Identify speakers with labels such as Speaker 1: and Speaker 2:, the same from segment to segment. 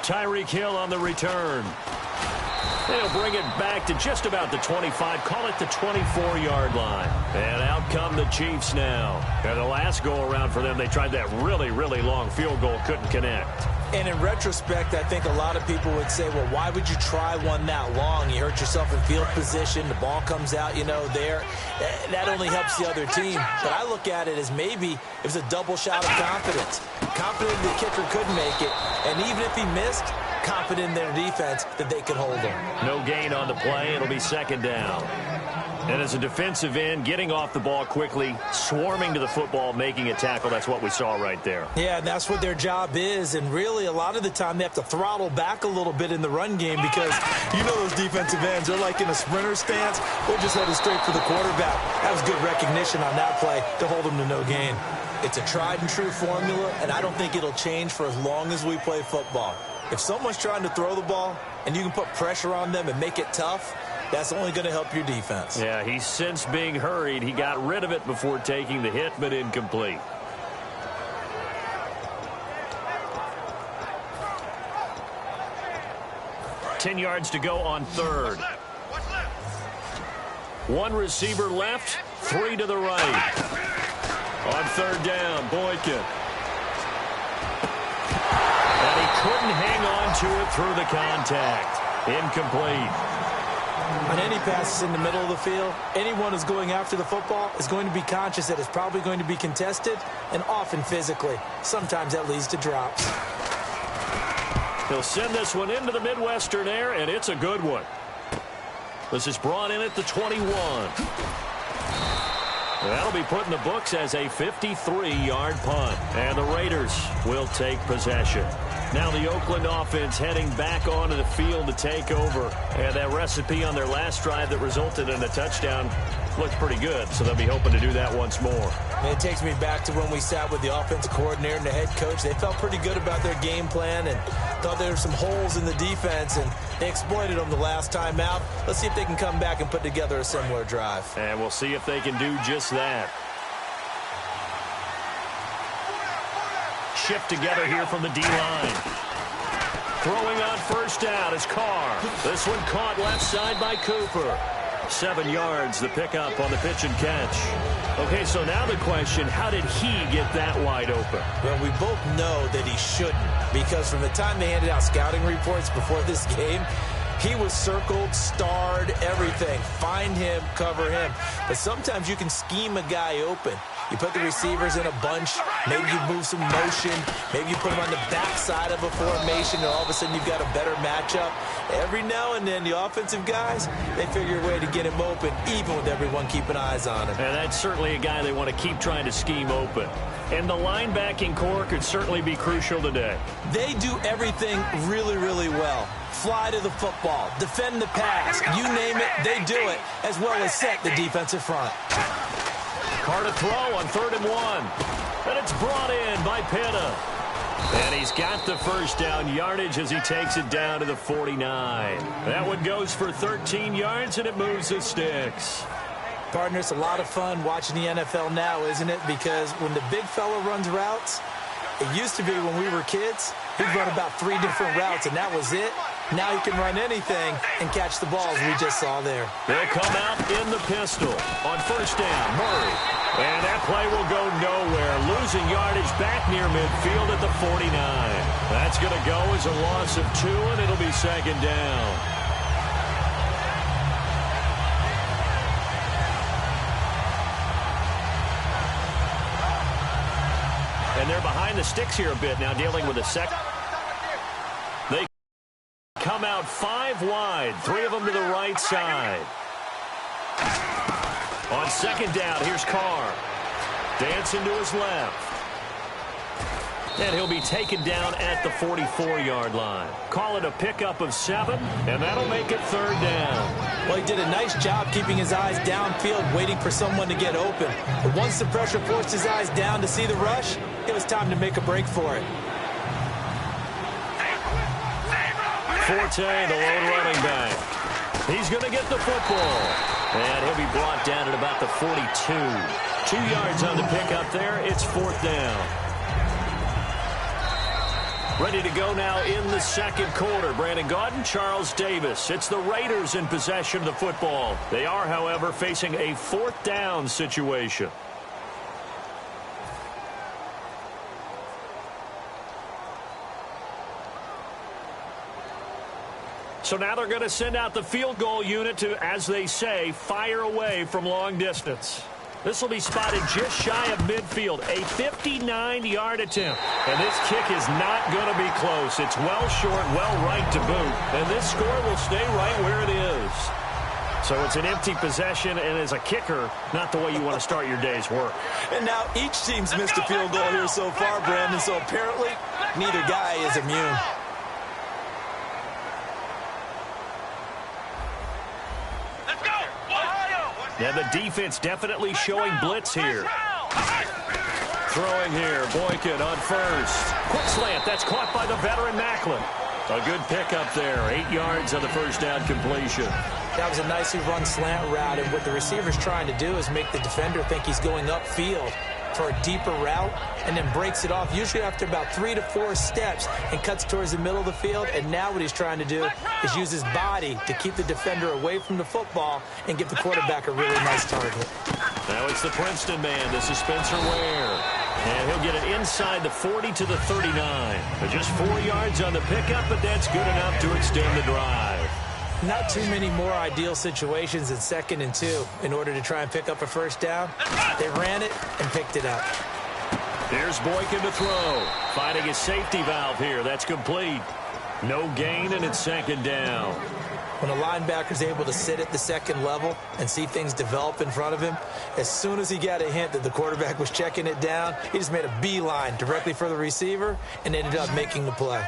Speaker 1: Tyreek Hill on the return. They'll bring it back to just about the 25, call it the 24-yard line. And out come the Chiefs now. And the last go-around for them, they tried that really, really long field goal, couldn't connect.
Speaker 2: And in retrospect, I think a lot of people would say, well, why would you try one that long? You hurt yourself in field position. The ball comes out, there. That only helps the other team. But I look at it as maybe it was a double shot of confidence. Confident the kicker could make it. And even if he missed, confident in their defense that they could hold him.
Speaker 1: No gain on the play. It'll be second down. And as a defensive end, getting off the ball quickly, swarming to the football, making a tackle, that's what we saw right there.
Speaker 2: Yeah, and that's what their job is. And really, a lot of the time, they have to throttle back a little bit in the run game because those defensive ends, they're like in a sprinter stance. They're just headed straight for the quarterback. That was good recognition on that play to hold them to no gain. It's a tried-and-true formula, and I don't think it'll change for as long as we play football. If someone's trying to throw the ball and you can put pressure on them and make it tough, that's only going to help your defense.
Speaker 1: Yeah, he's since being hurried. He got rid of it before taking the hit, but incomplete. Ten yards to go on third. One receiver left, three to the right. On third down, Boykin. And he couldn't hang on to it through the contact. Incomplete.
Speaker 2: On any passes in the middle of the field, anyone who's going after the football is going to be conscious that it's probably going to be contested and often physically. Sometimes that leads to drops.
Speaker 1: He'll send this one into the Midwestern air, and it's a good one. This is brought in at the 21. That'll be put in the books as a 53-yard punt. And the Raiders will take possession. Now the Oakland offense heading back onto the field to take over. And that recipe on their last drive that resulted in a touchdown looks pretty good, so they'll be hoping to do that once more.
Speaker 2: And it takes me back to when we sat with the offensive coordinator and the head coach. They felt pretty good about their game plan and thought there were some holes in the defense, and they exploited them the last time out. Let's see if they can come back and put together a similar drive.
Speaker 1: And we'll see if they can do just that. Shift together here from the D-line. Throwing on first down is Carr. This one caught left side by Cooper. 7 yards, the pickup on the pitch and catch. Okay, so now the question, how did he get that wide open?
Speaker 2: Well, we both know that he shouldn't, because from the time they handed out scouting reports before this game, he was circled, starred, everything. Find him, cover him. But sometimes you can scheme a guy open. You put the receivers in a bunch. Maybe you move some motion. Maybe you put them on the backside of a formation, and all of a sudden you've got a better matchup. Every now and then, the offensive guys, they figure a way to get him open, even with everyone keeping eyes on him.
Speaker 1: And that's certainly a guy they want to keep trying to scheme open. And the linebacking core could certainly be crucial today.
Speaker 2: They do everything really, really well. Fly to the football, defend the pass, you name it, they do it, as well as set the defensive front.
Speaker 1: Carr to throw on 3rd and 1. And it's brought in by Pitta. And he's got the first down yardage as he takes it down to the 49. That one goes for 13 yards, and it moves the sticks.
Speaker 2: Partner, it's a lot of fun watching the NFL now, isn't it? Because when the big fella runs routes, it used to be when we were kids, he'd run about 3 different routes, and that was it. Now he can run anything and catch the balls we just saw there.
Speaker 1: They'll come out in the pistol on first down. Murray. And that play will go nowhere. Losing yardage back near midfield at the 49. That's going to go as a loss of 2, and it'll be second down. And they're behind the sticks here a bit now, dealing with a second. They come out 5 wide, 3 of them to the right side. On second down, here's Carr. Dancing to his left. And he'll be taken down at the 44-yard line. Call it a pickup of 7, and that'll make it 3rd down.
Speaker 2: Well, he did a nice job keeping his eyes downfield, waiting for someone to get open. But once the pressure forced his eyes down to see the rush, it was time to make a break for it.
Speaker 1: Forte, the lone running back. He's going to get the football. And he'll be brought down at about the 42. 2 yards on the pickup there. It's 4th down. Ready to go now in the second quarter. Brandon Gaudin, Charles Davis. It's the Raiders in possession of the football. They are, however, facing a fourth down situation. So now they're going to send out the field goal unit to, as they say, fire away from long distance. This will be spotted just shy of midfield, a 59-yard attempt. And this kick is not going to be close. It's well short, well right to boot. And this score will stay right where it is. So it's an empty possession, and as a kicker, not the way you want to start your day's work.
Speaker 2: And now each team's missed a field goal here so far, Brandon, so apparently neither guy is immune.
Speaker 1: Yeah, the defense definitely showing blitz here. Throwing here, Boykin on first. Quick slant, that's caught by the veteran Maclin. A good pickup there, 8 yards on the first down completion.
Speaker 2: That was a nicely run slant route, and what the receiver's trying to do is make the defender think he's going upfield for a deeper route, and then breaks it off, usually after about 3 to 4 steps, and cuts towards the middle of the field. And now what he's trying to do is use his body to keep the defender away from the football and give the quarterback a really nice target.
Speaker 1: Now it's the Princeton man. This is Spencer Ware. And he'll get it inside the 40 to the 39. But just 4 yards on the pickup, but that's good enough to extend the drive.
Speaker 2: Not too many more ideal situations in 2nd and 2 in order to try and pick up a first down. They ran it and picked it up.
Speaker 1: Here's Boykin to throw. Finding his safety valve here. That's complete. No gain, and it's 2nd down.
Speaker 2: When a linebacker's able to sit at the 2nd level and see things develop in front of him, as soon as he got a hint that the quarterback was checking it down, he just made a beeline directly for the receiver and ended up making the play.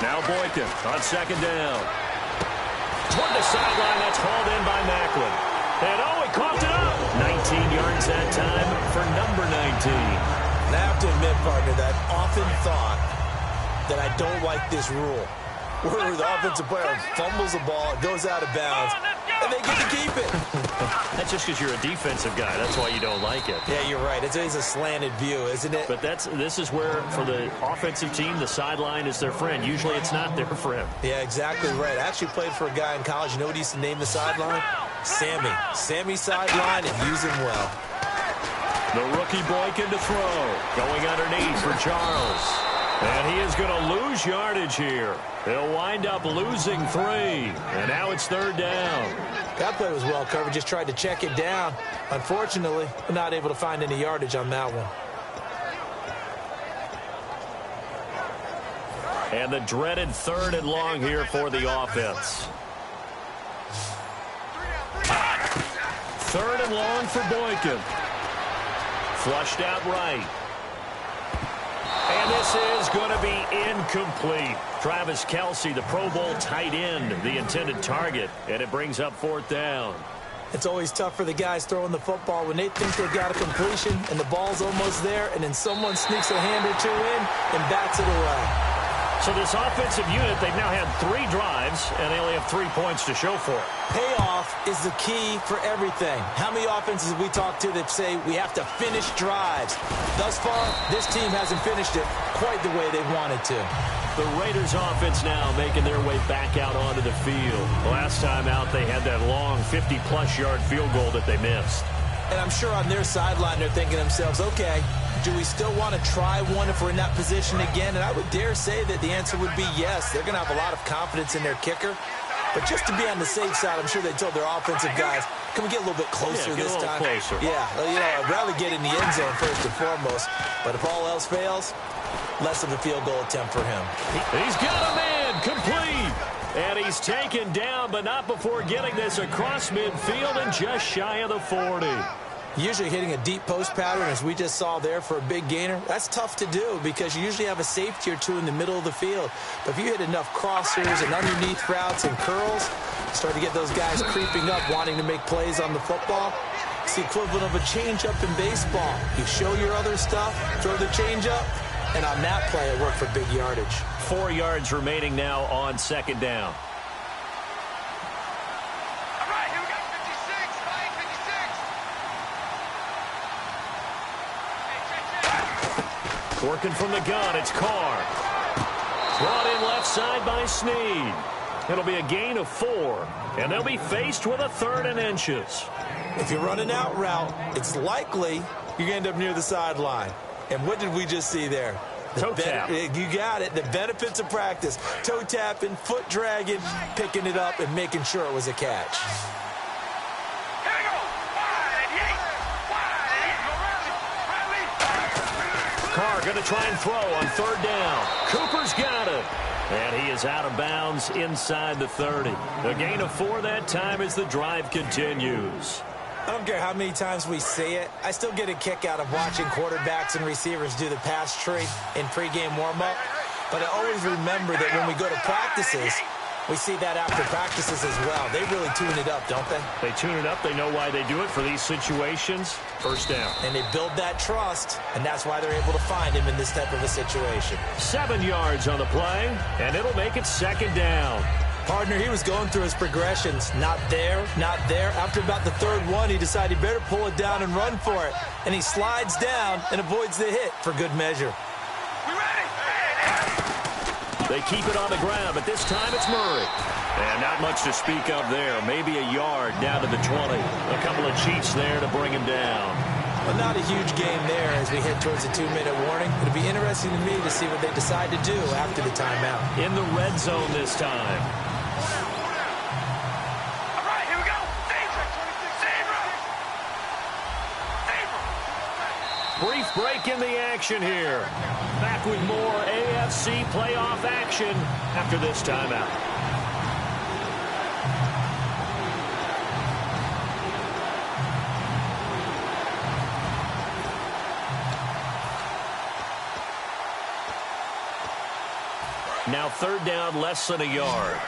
Speaker 1: Now Boykin on 2nd down. Toward the sideline, that's hauled in by Maclin. And he coughed it up. 19 yards that time for number 19.
Speaker 2: And I have to admit, partner, that I've often thought that I don't like this rule, where the offensive player fumbles the ball, it goes out of bounds, and they get to keep it.
Speaker 1: That's just because you're a defensive guy. That's why you don't like it.
Speaker 2: Yeah, you're right. It's always a slanted view, isn't it?
Speaker 1: But this is where, for the offensive team, the sideline is their friend. Usually it's not their friend.
Speaker 2: Yeah, exactly right. I actually played for a guy in college. You know what he used to name the sideline? Sammy. Sammy sideline, and use him well.
Speaker 1: The rookie Boykin to throw. Going underneath for Charles. And he is going to lose yardage here. They'll wind up losing 3. And now it's 3rd down.
Speaker 2: That play was well covered. Just tried to check it down. Unfortunately, we're not able to find any yardage on that one.
Speaker 1: And the dreaded 3rd and long here for the offense. 3rd and long for Boykin. Flushed out right. And this is going to be incomplete. Travis Kelce, the Pro Bowl tight end, the intended target, and it brings up 4th down.
Speaker 2: It's always tough for the guys throwing the football when they think they've got a completion and the ball's almost there, and then someone sneaks a hand or 2 in and bats it away.
Speaker 1: So this offensive unit, they've now had 3 drives, and they only have 3 points to show for it.
Speaker 2: Payoff is the key for everything. How many offenses have we talked to that say we have to finish drives? Thus far, this team hasn't finished it quite the way they wanted to.
Speaker 1: The Raiders offense now making their way back out onto the field. Last time out, they had that long 50-plus yard field goal that they missed.
Speaker 2: And I'm sure on their sideline they're thinking to themselves, okay, do we still want to try one if we're in that position again? And I would dare say that the answer would be yes. They're going to have a lot of confidence in their kicker. But just to be on the safe side, I'm sure they told their offensive guys, can we get a little bit closer this time?
Speaker 1: Closer.
Speaker 2: Yeah, well, you know, I'd rather get in the end zone first and foremost. But if all else fails, less of a field goal attempt for him.
Speaker 1: He's got a man, complete. And he's taken down, but not before getting this across midfield and just shy of the 40.
Speaker 2: Usually hitting a deep post pattern, as we just saw there, for a big gainer, that's tough to do because you usually have a safety or 2 in the middle of the field. But if you hit enough crossers and underneath routes and curls, start to get those guys creeping up, wanting to make plays on the football. It's the equivalent of a changeup in baseball. You show your other stuff, throw the changeup, and on that play, it worked for big yardage.
Speaker 1: 4 yards remaining now on 2nd down. Working from the gun, it's Carr. Brought in left side by Snead. It'll be a gain of 4, and they'll be faced with a 3rd and inches.
Speaker 2: If you run an out route, it's likely you're going to end up near the sideline. And what did we just see there?
Speaker 1: Toe tap.
Speaker 2: You got it. The benefits of practice. Toe tapping, foot dragging, picking it up, and making sure it was a catch.
Speaker 1: Carr going to try and throw on 3rd down. Cooper's got it. And he is out of bounds inside the 30. A gain of 4 that time as the drive continues.
Speaker 2: I don't care how many times we see it. I still get a kick out of watching quarterbacks and receivers do the pass tree in pregame warm-up. But I always remember that when we go to practices, we see that after practices as well. They really tune it up, don't they?
Speaker 1: They tune it up. They know why they do it for these situations. 1st down.
Speaker 2: And they build that trust, and that's why they're able to find him in this type of a situation.
Speaker 1: 7 yards on the play, and it'll make it 2nd down.
Speaker 2: Partner, he was going through his progressions. Not there, not there. After about the 3rd one, he decided he better pull it down and run for it. And he slides down and avoids the hit for good measure.
Speaker 1: They keep it on the ground, but this time it's Murray. And not much to speak of there. Maybe a yard down to the 20. A couple of cheats there to bring him down.
Speaker 2: Well, not a huge game there as we head towards the 2-minute warning. It'll be interesting to me to see what they decide to do after the timeout.
Speaker 1: In the red zone this time. Brief break in the action here. Back with more AFC playoff action after this timeout. Now 3rd down, less than a yard.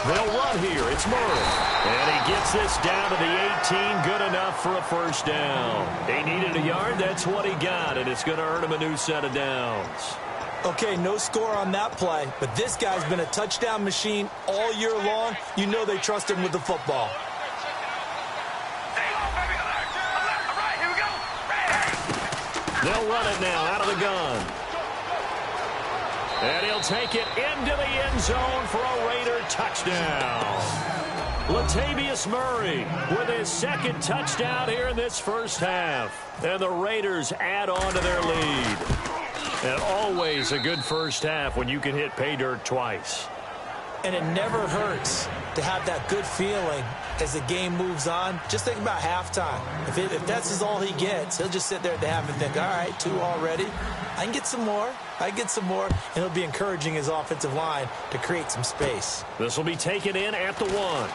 Speaker 1: They'll run here. It's Murray. And he gets this down to the 18. Good enough for a 1st down. He needed a yard. That's what he got. And it's going to earn him a new set of downs.
Speaker 2: Okay, no score on that play. But this guy's been a touchdown machine all year long. You know they trust him with the football.
Speaker 1: They'll run it now out of the gun. And he'll take it into the end zone for a Raider touchdown. Latavius Murray with his 2nd touchdown here in this 1st half. And the Raiders add on to their lead. And always a good 1st half when you can hit pay dirt twice.
Speaker 2: And it never hurts to have that good feeling as the game moves on. Just think about halftime. If that's all he gets, he'll just sit there at the half and think, all right, 2 already. I can get some more. And he'll be encouraging his offensive line to create some space.
Speaker 1: This will be taken in at the 1.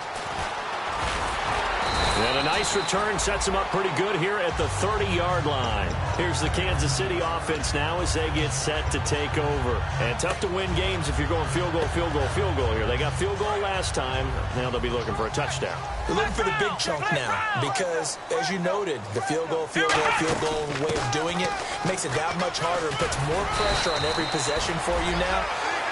Speaker 1: And a nice return sets him up pretty good here at the 30-yard line. Here's the Kansas City offense now as they get set to take over. And tough to win games if you're going field goal here. They got field goal last time. Now they'll be looking for a touchdown.
Speaker 2: We're looking for the big chunk now because, as you noted, the field goal way of doing it makes it that much harder and puts more pressure on every possession for you now.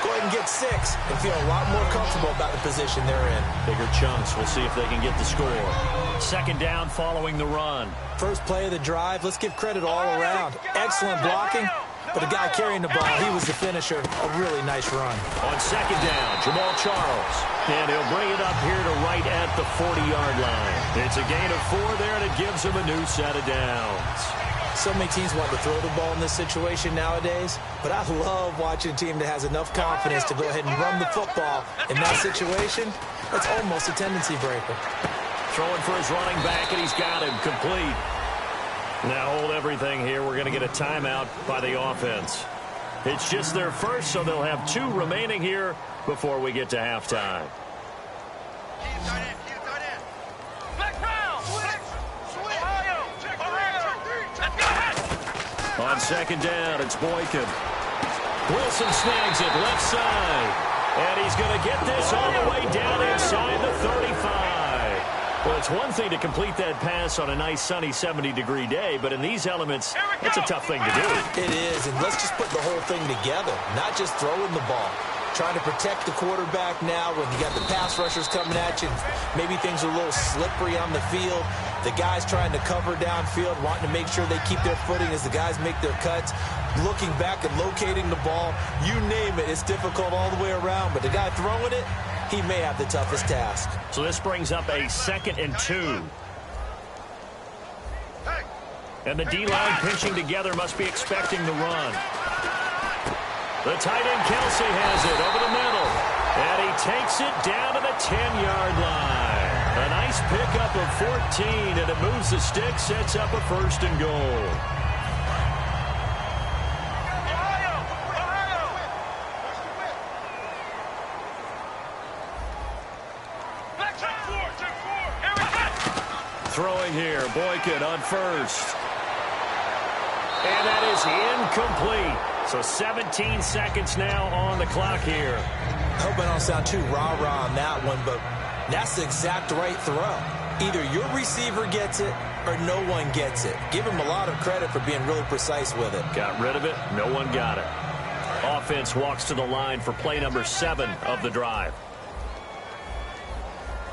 Speaker 2: Go ahead and get 6 and feel a lot more comfortable about the position they're in.
Speaker 1: Bigger chunks. We'll see if they can get the score. 2nd down following the run.
Speaker 2: First play of the drive. Let's give credit all around. Excellent blocking, but the guy carrying the ball, he was the finisher. A really nice run.
Speaker 1: On 2nd down, Jamal Charles. And he'll bring it up here to right at the 40-yard line. It's a gain of 4 there, and it gives him a new set of downs.
Speaker 2: So many teams want to throw the ball in this situation nowadays, but I love watching a team that has enough confidence to go ahead and run the football. In that situation, that's almost a tendency breaker.
Speaker 1: Throwing for his running back, and he's got him complete. Now hold everything here. We're going to get a timeout by the offense. It's just their first, so they'll have 2 remaining here before we get to halftime. On 2nd down, it's Boykin. Wilson snags it left side. And he's going to get this all the way down inside the 35. Well, it's one thing to complete that pass on a nice sunny 70-degree day, but in these elements, it's a tough thing to do.
Speaker 2: It is, and let's just put the whole thing together, not just throwing the ball. trying to protect the quarterback now when you got the pass rushers coming at you. Maybe things are a little slippery on the field. The guys trying to cover downfield, wanting to make sure they keep their footing as the guys make their cuts. Looking back and locating the ball, you name it, it's difficult all the way around. But the guy throwing it, he may have the toughest task.
Speaker 1: So this brings up a 2nd and 2. And the D-line pinching together must be expecting the run. The tight end Kelsey has it over the middle. And he takes it down to the 10-yard line. A nice pickup of 14, and it moves the stick, sets up a 1st and goal. Throwing here, Boykin on 1st. And that is incomplete. So 17 seconds now on the clock here.
Speaker 2: I hope I don't sound too rah-rah on that one, but that's the exact right throw. Either your receiver gets it or no one gets it. Give him a lot of credit for being really precise with it.
Speaker 1: Got rid of it. No one got it. Offense walks to the line for play number 7 of the drive.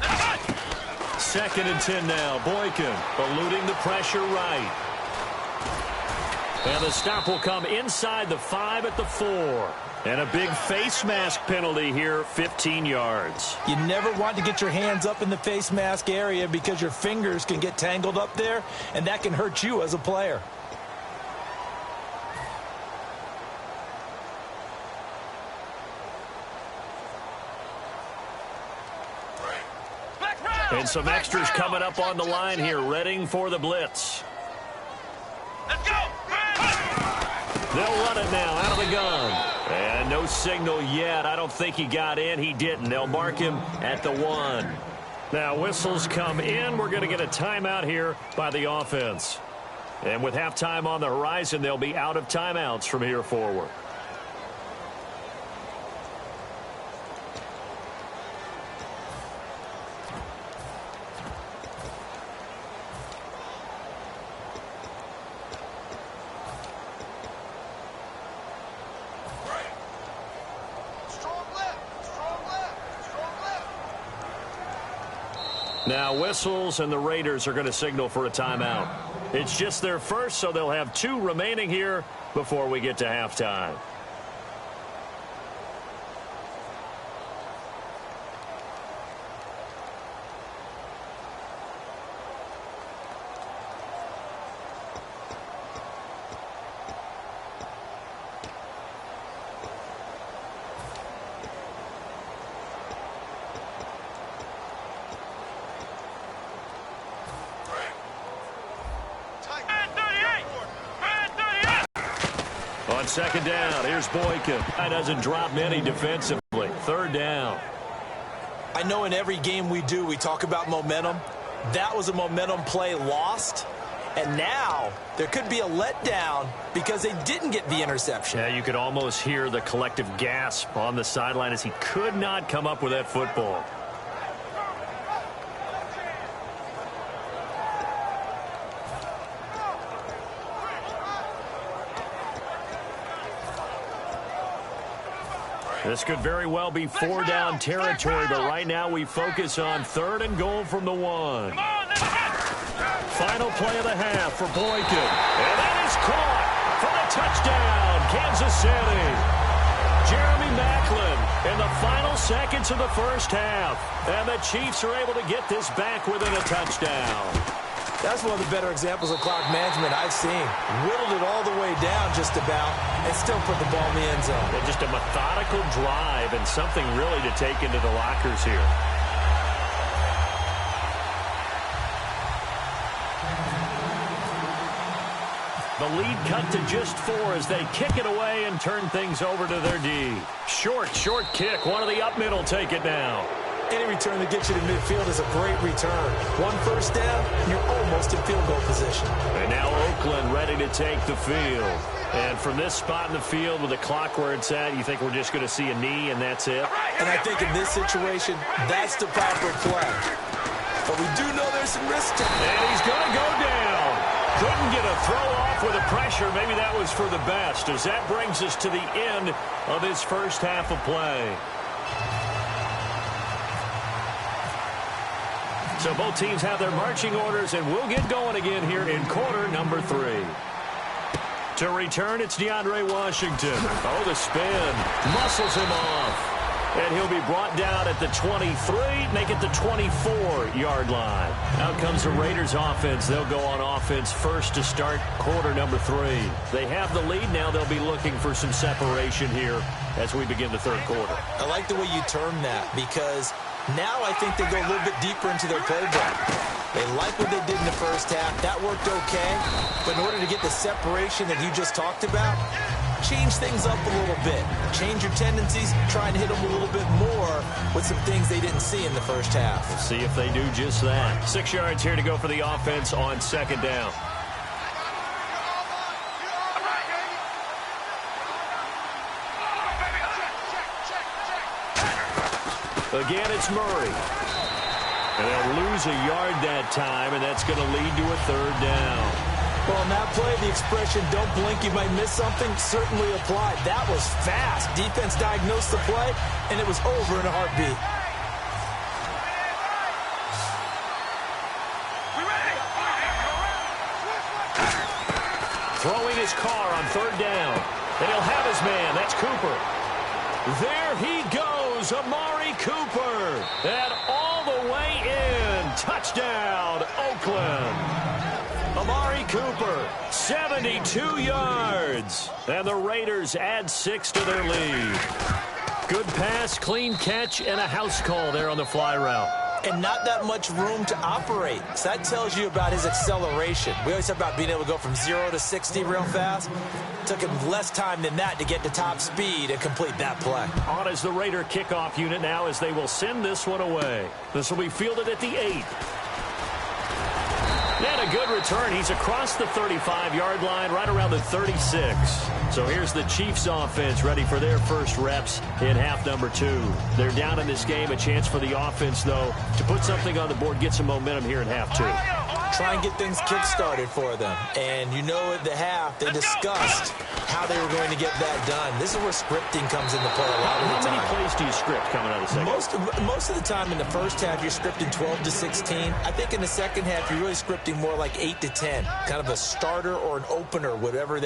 Speaker 1: 2nd and 10 now. Boykin eluding the pressure right. And the stop will come inside the 5 at the 4. And a big face mask penalty here, 15 yards.
Speaker 2: You never want to get your hands up in the face mask area because your fingers can get tangled up there, and that can hurt you as a player.
Speaker 1: And some extras coming up on the line here, readying for the blitz.
Speaker 3: Let's go!
Speaker 1: They'll run it now out of the gun. And no signal yet. I don't think he got in. He didn't. They'll mark him at the 1. Now whistles come in. We're going to get a timeout here by the offense. And with halftime on the horizon, they'll be out of timeouts from here forward. Now whistles, and the Raiders are going to signal for a timeout. It's just their first, so they'll have 2 remaining here before we get to halftime. On 2nd down, here's Boykin. That doesn't drop many defensively. 3rd down.
Speaker 2: I know in every game we do, we talk about momentum. That was a momentum play lost. And now there could be a letdown because they didn't get the interception.
Speaker 1: Yeah, you could almost hear the collective gasp on the sideline as he could not come up with that football. This could very well be 4-down territory, but right now we focus on 3rd and goal from the 1. Final play of the half for Boykin. And that is caught for the touchdown, Kansas City. Jeremy Maclin in the final seconds of the first half. And the Chiefs are able to get this back within a touchdown.
Speaker 2: That's one of the better examples of clock management I've seen. Whittled it all the way down just about and still put the ball in the end zone.
Speaker 1: And just a methodical drive and something really to take into the lockers here. The lead cut to just 4 as they kick it away and turn things over to their D. Short kick. One of the up middle take it now.
Speaker 2: Any return that gets you to midfield is a great return. 1 first down, you're almost in field goal position.
Speaker 1: And now Oakland ready to take the field. And from this spot in the field with the clock where it's at, you think we're just going to see a knee and that's it?
Speaker 2: And I think in this situation, that's the proper play. But we do know there's some risk to it.
Speaker 1: And he's going to go down. Couldn't get a throw off with the pressure. Maybe that was for the best, as that brings us to the end of his first half of play. So both teams have their marching orders, and we'll get going again here in quarter number 3. To return, it's DeAndre Washington. Oh, the spin. Muscles him off. And he'll be brought down at the 23, make it the 24-yard line. Out comes the Raiders offense. They'll go on offense first to start quarter number 3. They have the lead. Now they'll be looking for some separation here as we begin the third quarter.
Speaker 2: I like the way you term that, because now I think they go a little bit deeper into their playbook. They like what they did in the first half. That worked okay. But in order to get the separation that you just talked about, change things up a little bit. Change your tendencies. Try and hit them a little bit more with some things they didn't see in the first half.
Speaker 1: We'll see if they do just that. 6 yards here to go for the offense on second down. Again, it's Murray. And they'll lose a yard that time, and that's going to lead to a third down.
Speaker 2: Well, on that play, the expression, don't blink, you might miss something, certainly applied. That was fast. Defense diagnosed the play, and it was over in a heartbeat.
Speaker 1: Throwing his car on third down. And he'll have his man. That's Cooper. There he goes, Amari Cooper. And all the way in. Touchdown, Oakland. Amari Cooper, 72 yards. And the Raiders add 6 to their lead. Good pass, clean catch, and a house call there on the fly route.
Speaker 2: And not that much room to operate. So that tells you about his acceleration. We always talk about being able to go from 0 to 60 real fast. It took him less time than that to get to top speed and complete that play.
Speaker 1: On as the Raider kickoff unit now, as they will send this one away. This will be fielded at the 8. And a good return. He's across the 35-yard line, right around the 36. So here's the Chiefs offense ready for their first reps in half number 2. They're down in this game. A chance for the offense, though, to put something on the board, get some momentum here in half 2.
Speaker 2: Try and get things kick-started for them. And you know at the half, they discussed how they were going to get that done. This is where scripting comes into play a lot of the time.
Speaker 1: How many plays do you script coming out of the second?
Speaker 2: Most of the time in the first half, you're scripting 12 to 16. I think in the second half, you're really scripting more like 8 to 10. Kind of a starter or an opener, whatever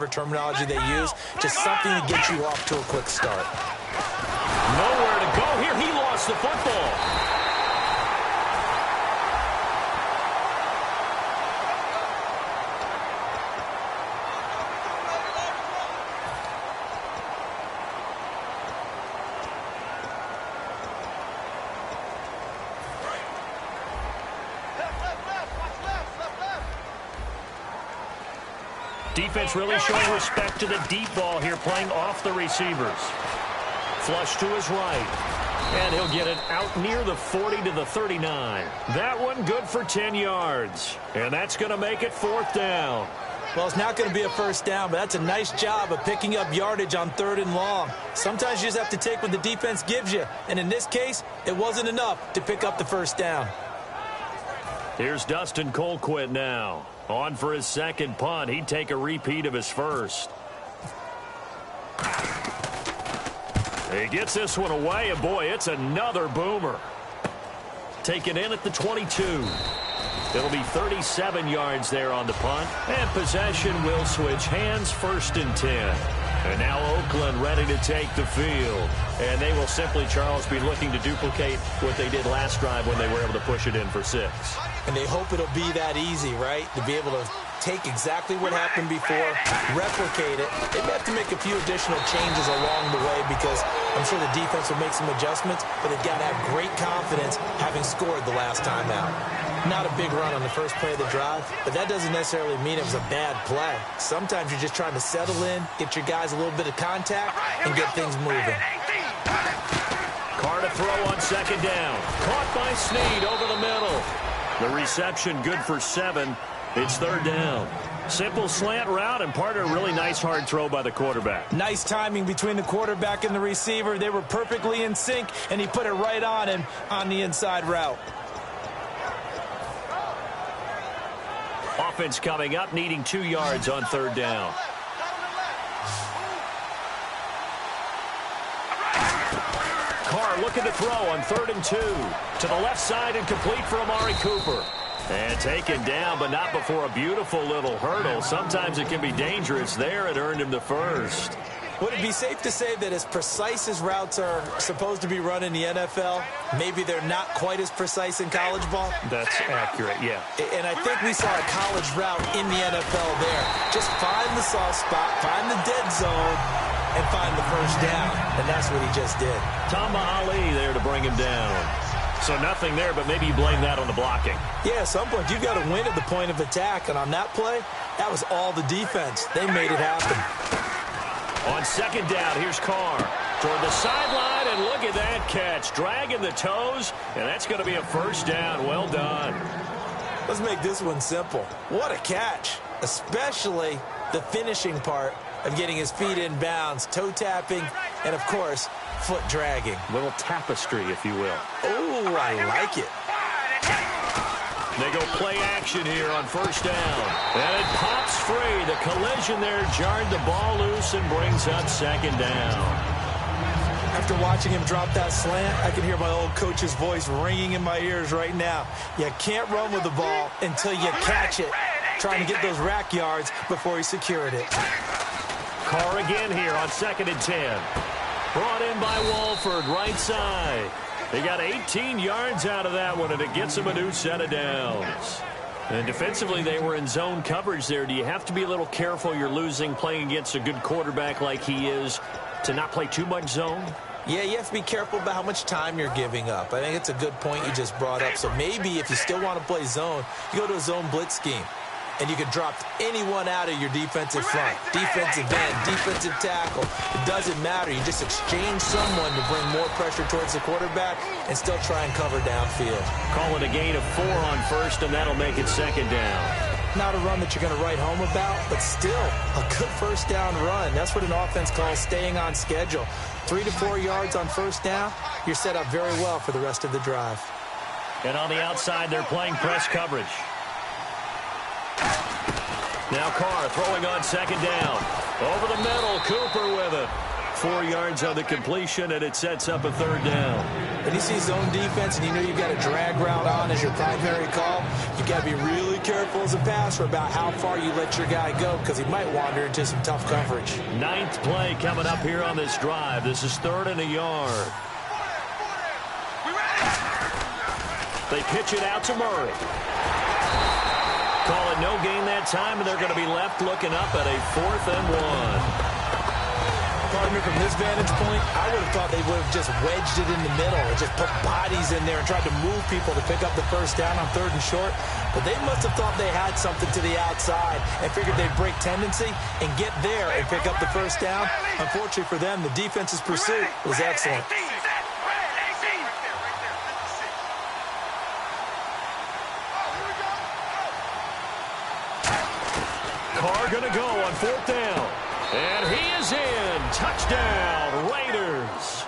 Speaker 2: terminology they use. Just something to get you off to a quick start.
Speaker 1: Nowhere to go here. He lost the football. Defense really showing respect to the deep ball here, playing off the receivers. Flush to his right. And he'll get it out near the 40 to the 39. That one good for 10 yards. And that's going to make it fourth down.
Speaker 2: Well, it's not going to be a first down, but that's a nice job of picking up yardage on 3rd and long. Sometimes you just have to take what the defense gives you. And in this case, it wasn't enough to pick up the first down.
Speaker 1: Here's Dustin Colquitt now. On for his second punt. He'd take a repeat of his first. He gets this one away, and boy, it's another boomer. Taken in at the 22. It'll be 37 yards there on the punt. And possession will switch hands, 1st and 10. And now Oakland ready to take the field. And they will simply, Charles, be looking to duplicate what they did last drive when they were able to push it in for 6.
Speaker 2: And they hope it'll be that easy, right? To be able to take exactly what happened before, replicate it. They may have to make a few additional changes along the way because I'm sure the defense will make some adjustments, but they've got to have great confidence having scored the last time out. Not a big run on the first play of the drive, but that doesn't necessarily mean it was a bad play. Sometimes you're just trying to settle in, get your guys a little bit of contact, and get things moving.
Speaker 1: Carr to throw on second down. Caught by Snead over the middle. The reception good for 7. It's 3rd down. Simple slant route and part of a really nice hard throw by the quarterback.
Speaker 2: Nice timing between the quarterback and the receiver. They were perfectly in sync, and he put it right on him on the inside route.
Speaker 1: offense coming up, needing 2 yards on third down. Carr looking to throw on 3rd and 2. To the left side and complete for Amari Cooper. And taken down, but not before a beautiful little hurdle. Sometimes it can be dangerous there. It earned him the first.
Speaker 2: Would it be safe to say that as precise as routes are supposed to be run in the NFL, maybe they're not quite as precise in college ball?
Speaker 1: That's accurate, yeah.
Speaker 2: And I think we saw a college route in the NFL there. Just find the soft spot, find the dead zone, and find the first down. And that's what he just did.
Speaker 1: Tamba Ali there to bring him down. So nothing there, but maybe you blame that on the blocking.
Speaker 2: Yeah, at some point you've got to win at the point of attack. And on that play, that was all the defense. They made it happen.
Speaker 1: On 2nd down, here's Carr toward the sideline, and look at that catch. Dragging the toes, and that's going to be a first down. Well done.
Speaker 2: Let's make this one simple. What a catch, especially the finishing part of getting his feet in bounds, toe tapping, and, of course, foot dragging.
Speaker 1: Little tapestry, if you will.
Speaker 2: Oh, I like it.
Speaker 1: They go play action here on 1st down. And it pops free. The collision there jarred the ball loose and brings up 2nd down.
Speaker 2: After watching him drop that slant, I can hear my old coach's voice ringing in my ears right now. You can't run with the ball until you catch it. Trying to get those rack yards before he secured it.
Speaker 1: Carr again here on 2nd and 10. Brought in by Walford, right side. They got 18 yards out of that one, and it gets them a new set of downs. And defensively, they were in zone coverage there. Do you have to be a little careful? You're losing playing against a good quarterback like he is to not play too much zone?
Speaker 2: Yeah, you have to be careful about how much time you're giving up. I think it's a good point you just brought up. So maybe if you still want to play zone, you go to a zone blitz scheme. And you can drop anyone out of your defensive front. Defensive end, defensive tackle. It doesn't matter. You just exchange someone to bring more pressure towards the quarterback and still try and cover downfield.
Speaker 1: Call it a gain of 4 on 1st, and that'll make it 2nd down.
Speaker 2: Not a run that you're going to write home about, but still a good 1st down run. That's what an offense calls staying on schedule. 3 to 4 yards on 1st down, you're set up very well for the rest of the drive.
Speaker 1: And on the outside, they're playing press coverage. Now Carr throwing on 2nd down. Over the middle, Cooper with it. 4 yards on the completion, and it sets up a 3rd down.
Speaker 2: When you see zone defense and you know you've got a drag route on as your primary call, you've got to be really careful as a passer about how far you let your guy go because he might wander into some tough coverage.
Speaker 1: 9th play coming up here on this drive. This is 3rd and a yard. They pitch it out to Murray. Call it no gain that time, and they're going to be left looking up at a 4th and 1.
Speaker 2: Pardon me, from this vantage point, I would have thought they would have just wedged it in the middle and just put bodies in there and tried to move people to pick up the 1st down on 3rd and short. But they must have thought they had something to the outside and figured they'd break tendency and get there and pick up the 1st down. Unfortunately for them, the defense's pursuit was excellent.
Speaker 1: Carr going to go on 4th down. And he is in. Touchdown, Raiders.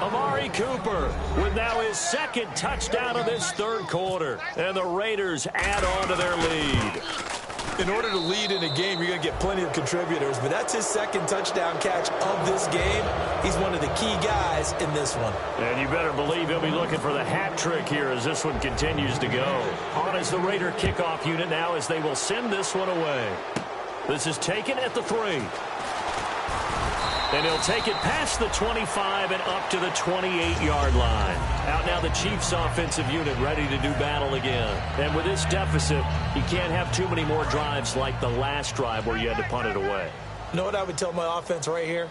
Speaker 1: Amari Cooper with now his 2nd touchdown of this 3rd quarter. And the Raiders add on to their lead.
Speaker 2: In order to lead in a game, you're going to get plenty of contributors. But that's his 2nd touchdown catch of this game. He's one of the key guys in this one.
Speaker 1: And you better believe he'll be looking for the hat trick here as this one continues to go. On is the Raider kickoff unit now as they will send this one away. This is taken at the 3. And he'll take it past the 25 and up to the 28-yard line. Out now the Chiefs offensive unit ready to do battle again. And with this deficit, you can't have too many more drives like the last drive where you had to punt it away.
Speaker 2: You know what I would tell my offense right here?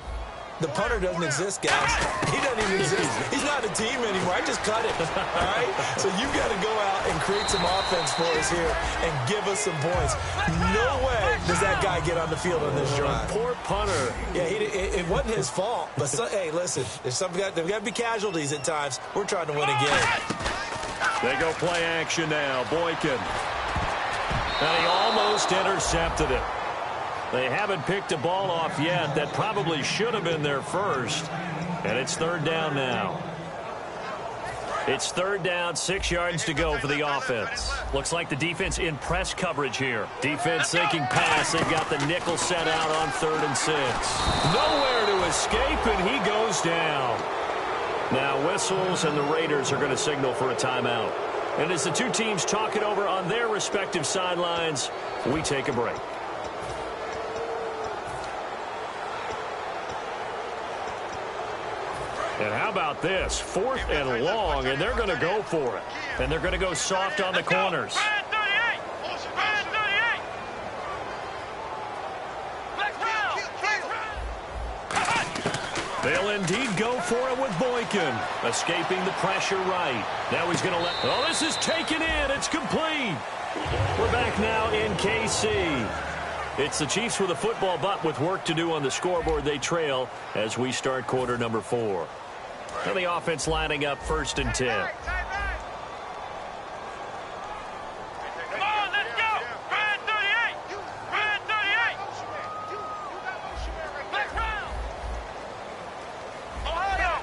Speaker 2: The punter doesn't exist, guys. He doesn't even exist. He's not a team anymore. I just cut it, all right? So you've got to go out and create some offense for us here and give us some points. No way does that guy get on the field on this drive.
Speaker 1: Poor punter.
Speaker 2: Yeah, it wasn't his fault. But, hey, listen, there's got to be casualties at times. We're trying to win a game.
Speaker 1: They go play action now. Boykin. And he almost intercepted it. They haven't picked a ball off yet. That probably should have been their first. And it's 3rd down now. It's third down, 6 yards to go for the offense. Looks like the defense in press coverage here. Defense thinking pass. They've got the nickel set out on 3rd and 6. Nowhere to escape, and he goes down. Now whistles, and the Raiders are going to signal for a timeout. And as the two teams talk it over on their respective sidelines, we take a break. And how about this? 4th and long, and they're going to go for it. And they're going to go soft on the corners. They'll indeed go for it with Boykin. Escaping the pressure right. Now he's going to let... Oh, this is taken in. It's complete. We're back now in KC. It's the Chiefs with a football, but with work to do on the scoreboard. They trail as we start quarter number 4. Now the offense lining up 1st and 10.
Speaker 3: Come on, let's go. Red 38. Red 38. Black round. Ohio.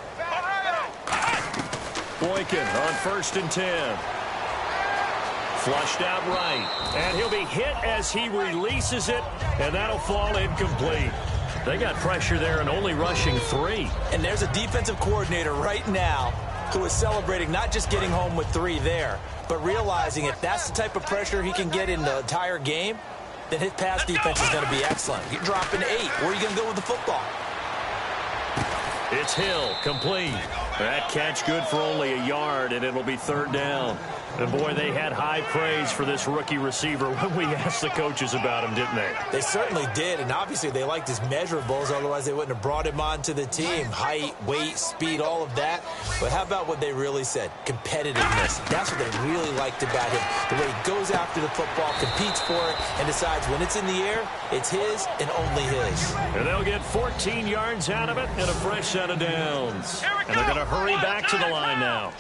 Speaker 1: Boykin on 1st and 10. Flushed out right. And he'll be hit as he releases it, and that'll fall incomplete. They got pressure there and only rushing 3.
Speaker 2: And there's a defensive coordinator right now who is celebrating not just getting home with 3 there, but realizing if that's the type of pressure he can get in the entire game, then his pass defense is going to be excellent. You're dropping 8. Where are you going to go with the football?
Speaker 1: It's Hill, complete. That catch good for only a yard, and it'll be 3rd down. And, boy, they had high praise for this rookie receiver when we asked the coaches about him, didn't they?
Speaker 2: They certainly did, and obviously they liked his measurables. Otherwise, they wouldn't have brought him onto the team. Height, weight, speed, all of that. But how about what they really said? Competitiveness. That's what they really liked about him. The way he goes after the football, competes for it, and decides when it's in the air, it's his and only his.
Speaker 1: And they'll get 14 yards out of it and a fresh set of downs. And they're going to hurry back to the line now.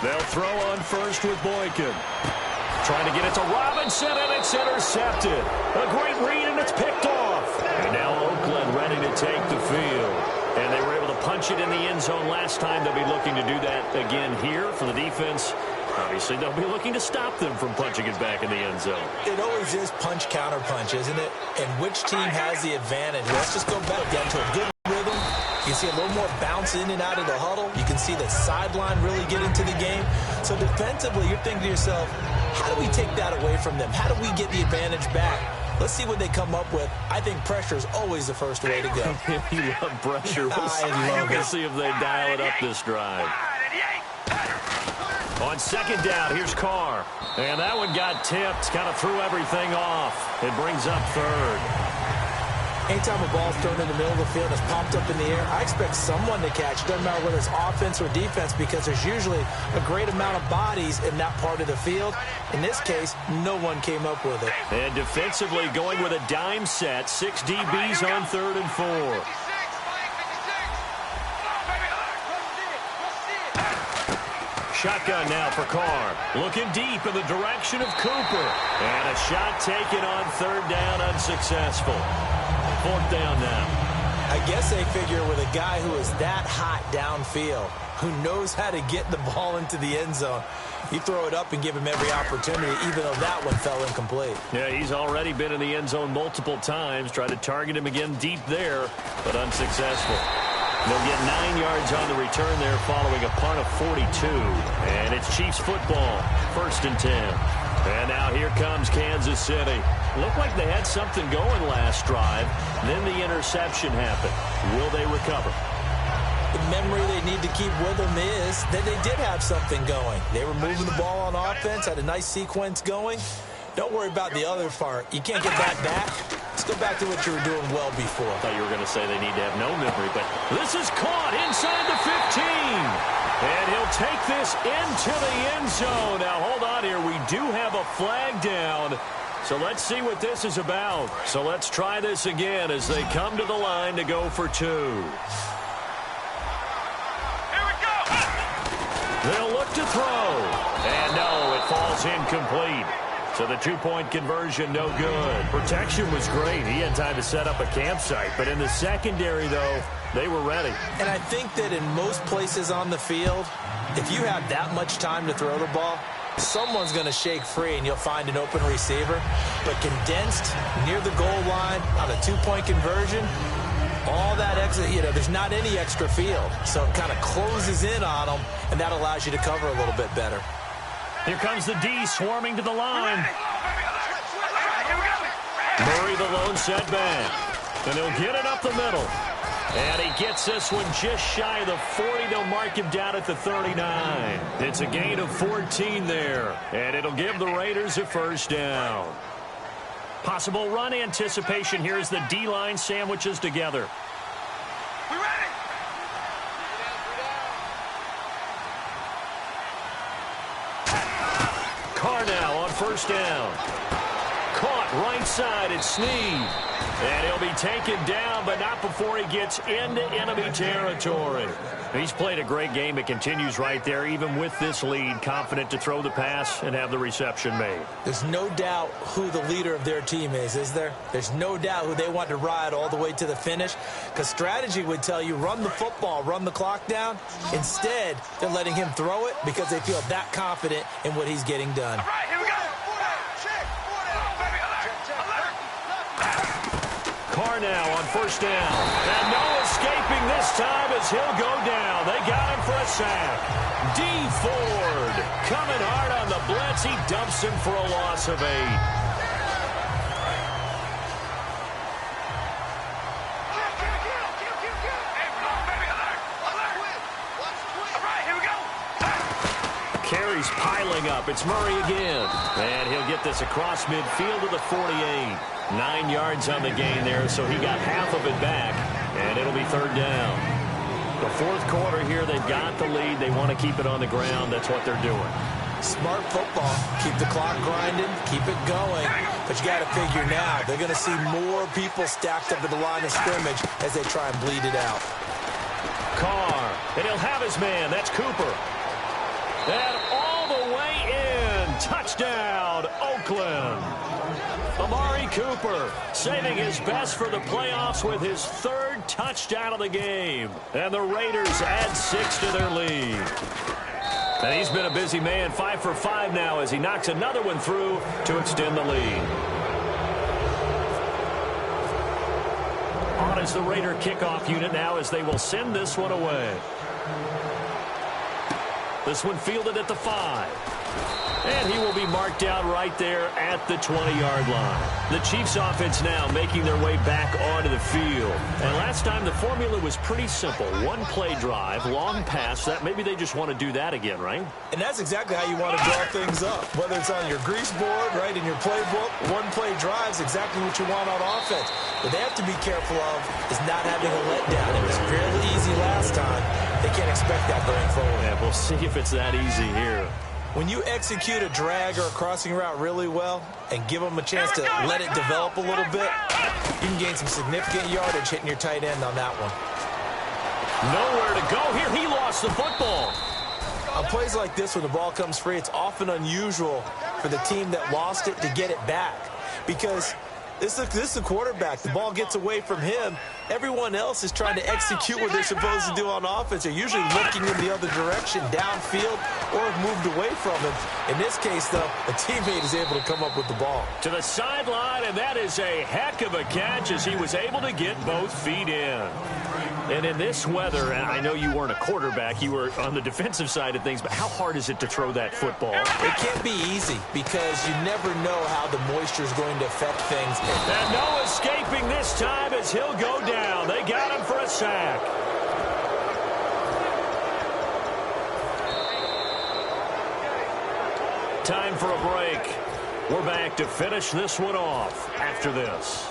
Speaker 1: They'll throw on 1st with Boykin. Trying to get it to Robinson, and it's intercepted. A great read, and it's picked off. And now Oakland ready to take the field. And they were able to punch it in the end zone last time. They'll be looking to do that again here for the defense. Obviously, they'll be looking to stop them from punching it back in the end zone.
Speaker 2: It always is punch, counter punch, isn't it? And which team has the advantage? Let's just go back down to a good rhythm. You can see a little more bounce in and out of the huddle. You can see the sideline really get into the game. So defensively, you're thinking to yourself, how do we take that away from them? How do we get the advantage back? Let's see what they come up with. I think pressure is always the first way to go.
Speaker 1: You love pressure.
Speaker 2: I love it.
Speaker 1: We'll see if they dial it up this drive. On 2nd down, here's Carr. And that one got tipped, kind of threw everything off. It brings up 3rd.
Speaker 2: Anytime a ball's thrown in the middle of the field and it's popped up in the air, I expect someone to catch. It doesn't matter whether it's offense or defense, because there's usually a great amount of bodies in that part of the field. In this case, no one came up with it.
Speaker 1: And defensively going with a dime set, 6 DBs on 3rd and 4. Shotgun now for Carr. Looking deep in the direction of Cooper. And a shot taken on 3rd down, unsuccessful. 4th down now.
Speaker 2: I guess they figure with a guy who is that hot downfield, who knows how to get the ball into the end zone, you throw it up and give him every opportunity, even though that one fell incomplete.
Speaker 1: Yeah, he's already been in the end zone multiple times. Tried to target him again deep there, but unsuccessful. They'll get 9 yards on the return there following a punt of 42. And it's Chiefs football, 1st and 10. And now here comes Kansas City. Looked like they had something going last drive. Then the interception happened. Will they recover?
Speaker 2: The memory they need to keep with them is that they did have something going. They were moving the ball on offense, had a nice sequence going. Don't worry about the other part. You can't get that back. Let's go back to what you were doing well before.
Speaker 1: I thought you were going to say they need to have no memory, but this is caught inside the 15. And he'll take this into the end zone. Now, hold on here. We do have a flag down. So let's see what this is about. So let's try this again as they come to the line to go for 2. They'll look to throw. And no, it falls incomplete. So the two-point conversion, no good. Protection was great. He had time to set up a campsite. But in the secondary, though, they were ready.
Speaker 2: And I think that in most places on the field, if you have that much time to throw the ball, someone's going to shake free and you'll find an open receiver. But condensed near the goal line on a two-point conversion, all that extra, there's not any extra field. So it kind of closes in on them, and that allows you to cover a little bit better.
Speaker 1: Here comes the D swarming to the line. Murray the lone setback. And he'll get it up the middle. And he gets this one just shy of the 40. They'll mark him down at the 39. It's a gain of 14 there. And it'll give the Raiders a first down. Possible run anticipation here as the D-line sandwiches together. Carr now on first down. Caught right side, it's Snead. And he'll be taken down, but not before he gets into enemy territory. He's played a great game. It continues right there, even with this lead, confident to throw the pass and have the reception made.
Speaker 2: There's no doubt who the leader of their team is there? There's no doubt who they want to ride all the way to the finish, because strategy would tell you run the football, run the clock down. Instead, they're letting him throw it because they feel that confident in what he's getting done.
Speaker 3: All right, here we go.
Speaker 1: Carr now on first down. And no escaping this time as he'll go down. They got him for a sack. D. Ford coming hard on the blitz. He dumps him for a loss of 8. Carries piling up. It's Murray again. And he'll get this across midfield to the 48. 9 yards on the gain there, so he got half of it back. And it'll be third down. The fourth quarter here, they've got the lead. They want to keep it on the ground. That's what they're doing.
Speaker 2: Smart football. Keep the clock grinding. Keep it going. But you got to figure now, they're going to see more people stacked up at the line of scrimmage as they try and bleed it out.
Speaker 1: Carr, and he'll have his man. That's Cooper. And all the way in. Touchdown, Oakland. Amari Cooper saving his best for the playoffs with his third touchdown of the game. And the Raiders add 6 to their lead. And he's been a busy man, 5 for 5 now as he knocks another one through to extend the lead. On is the Raider kickoff unit now as they will send this one away. This one fielded at the 5. And he will be marked out right there at the 20-yard line. The Chiefs offense now making their way back onto the field. And last time the formula was pretty simple. One play drive, long pass. That maybe they just want to do that again, right?
Speaker 2: And that's exactly how you want to draw things up. Whether it's on your grease board, right, in your playbook, one play drive is exactly what you want on offense. What they have to be careful of is not having a letdown. It was fairly easy last time. They can't expect that going forward.
Speaker 1: Yeah, we'll see if it's that easy here.
Speaker 2: When you execute a drag or a crossing route really well and give them a chance to let it develop a little bit, you can gain some significant yardage hitting your tight end on that one.
Speaker 1: Nowhere to go here. He lost the football.
Speaker 2: On plays like this, when the ball comes free, it's often unusual for the team that lost it to get it back, because this is the quarterback. The ball gets away from him. Everyone else is trying to execute what they're supposed to do on offense. They're usually looking in the other direction, downfield, or have moved away from him. In this case, though, a teammate is able to come up with the ball.
Speaker 1: To the sideline, and that is a heck of a catch as he was able to get both feet in. And in this weather, and I know you weren't a quarterback, you were on the defensive side of things, but how hard is it to throw that football?
Speaker 2: It can't be easy because you never know how the moisture is going to affect things.
Speaker 1: And no escaping this time as he'll go down. They got him for a sack. Time for a break. We're back to finish this one off after this.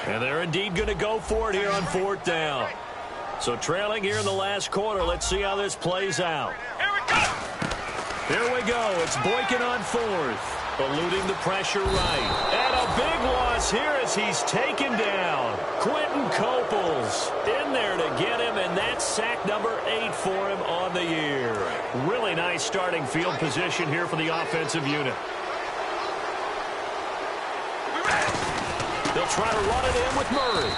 Speaker 1: And they're indeed going to go for it here on fourth down. So trailing here in the last quarter. Let's see how this plays out. Here we go. It's Boykin on fourth. Eluding the pressure right. And a big loss here as he's taken down. Quentin Coples in there to get him, and that's sack number 8 for him on the year. Really nice starting field position here for the offensive unit. They'll try to run it in with Murray.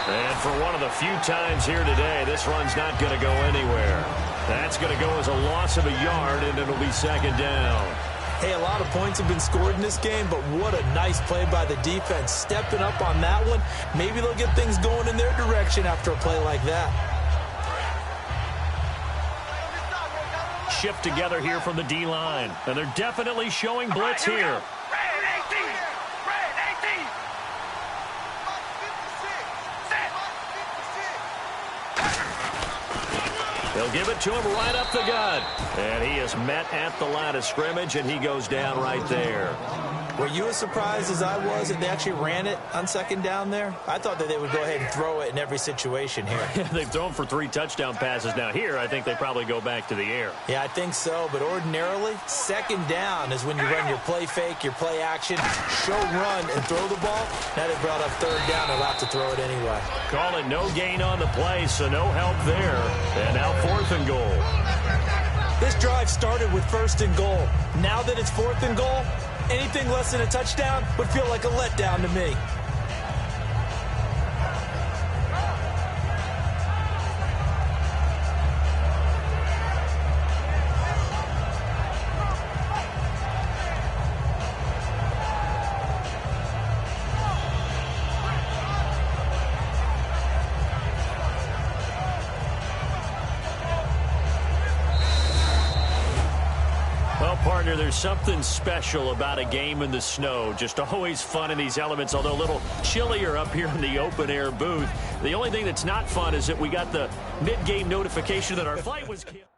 Speaker 1: And for one of the few times here today, this run's not going to go anywhere. That's going to go as a loss of a yard, and it'll be second down.
Speaker 2: Hey, a lot of points have been scored in this game, but what a nice play by the defense. Stepping up on that one. Maybe they'll get things going in their direction after a play like that.
Speaker 1: Shift together here from the D-line. And they're definitely showing blitz here. They'll give it to him right up the gut. And he is met at the line of scrimmage, and he goes down right there.
Speaker 2: Were you as surprised as I was that they actually ran it on second down there? I thought that they would go ahead and throw it in every situation here.
Speaker 1: They've thrown for 3 touchdown passes. Now here, I think they probably go back to the air.
Speaker 2: Yeah, I think so. But ordinarily, second down is when you run your play fake, your play action, show run, and throw the ball. Now they brought up third down. They'll have to throw it anyway.
Speaker 1: Call it no gain on the play, so no help there. And now 4th and goal.
Speaker 2: This drive started with 1st and goal. Now that it's 4th and goal, anything less than a touchdown would feel like a letdown to me.
Speaker 1: Partner, there's something special about a game in the snow. Just always fun in these elements, although a little chillier up here in the open-air booth. The only thing that's not fun is that we got the mid-game notification that our flight was canceled.